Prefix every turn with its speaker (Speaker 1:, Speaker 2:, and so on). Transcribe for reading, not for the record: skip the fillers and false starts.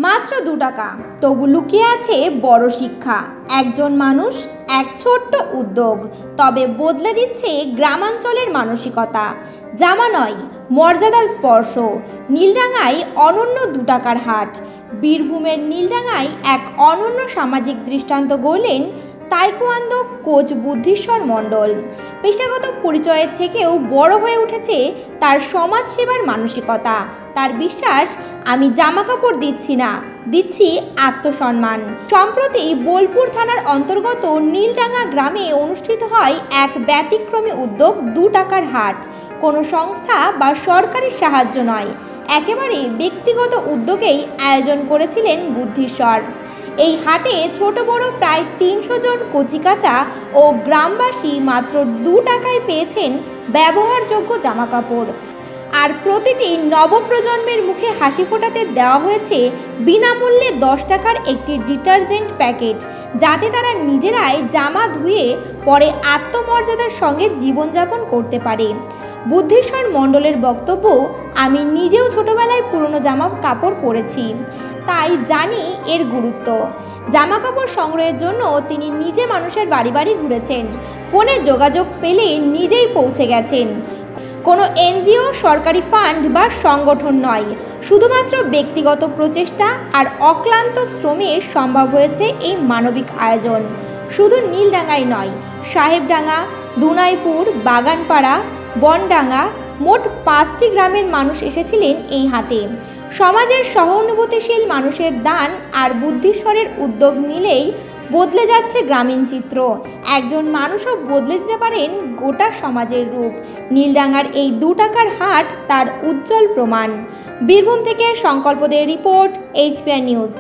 Speaker 1: মাত্র 2 টাকা, তবু লুকিয়ে আছে বড় শিক্ষা। একজন মানুষ, এক ছোট্ট উদ্যোগ, তবে বদলে দিচ্ছে গ্রামাঞ্চলের মানসিকতা। জামা নয়, মর্যাদার স্পর্শ। নীলডাঙায় অনন্য 2 টাকার হাট। বীরভূমের নীলডাঙায় এক অনন্য সামাজিক দৃষ্টান্ত গড়লেন তাইকোয়ান্দো কোচ বুদ্ধিশ্বর মণ্ডল। পেশাগত পরিচয়ের থেকেও বড় হয়ে উঠেছে তার সমাজসেবার মানসিকতা। তার বিশ্বাস, আমি জামা কাপড় দিচ্ছি না, দিচ্ছি আত্মসম্মান। সম্প্রতি বোলপুর থানার অন্তর্গত নীলডাঙা গ্রামে অনুষ্ঠিত হয় এক ব্যতিক্রমী উদ্যোগ 2 টাকার হাট। কোনো সংস্থা বা সরকারি সাহায্য নয়, একেবারে ব্যক্তিগত উদ্যোগেই আয়োজন করেছিলেন বুদ্ধিশ্বর। এই হাটে ছোট বড় প্রায় 300 জন কচিকাঁচা ও গ্রামবাসী মাত্র 2 টাকায় পেয়েছেন ব্যবহারযোগ্য জামাকাপড়। আর প্রতিটি নবপ্রজন্মের মুখে হাসি ফোটাতে দেওয়া হয়েছে বিনামূল্যে 10 টাকার একটি ডিটারজেন্ট প্যাকেট, যাতে তারা নিজেরাই জামা ধুয়ে পরে আত্মমর্যাদার সঙ্গে জীবনযাপন করতে পারে। বুদ্ধিশ্বর মণ্ডলের বক্তব্য, আমি নিজেও ছোটবেলায় পুরনো জামা কাপড় পরেছি, তাই জানি এর গুরুত্ব। জামা কাপড় সংগ্রহের জন্য তিনি নিজে মানুষের বাড়ি বাড়ি ঘুরেছেন, ফোনে যোগাযোগ পেলে নিজেই পৌঁছে গেছেন। কোনো এনজিও, সরকারি ফান্ড বা সংগঠন নয়, শুধুমাত্র ব্যক্তিগত প্রচেষ্টা আর অক্লান্ত শ্রমে সম্ভব হয়েছে এই মানবিক আয়োজন। শুধু নীলডাঙায় নয়, সাহেবডাঙ্গা, দুনাইপুর, বাগানপাড়া, বনডাঙ্গা, মোট 5টি গ্রামের মানুষ এসেছিলেন এই হাটে। সমাজের সহানুভূতিশীল মানুষের দান আর বুদ্ধিশ্বরের উদ্যোগ মিলেই বদলে যাচ্ছে গ্রামীণ চিত্র। একজন মানুষও বদলে দিতে পারেন গোটা সমাজের রূপ। নীলডাঙার এই 2 টাকার হাট তার উজ্জ্বল প্রমাণ। বীরভূম থেকে সংকল্পদের রিপোর্ট, HPR নিউজ।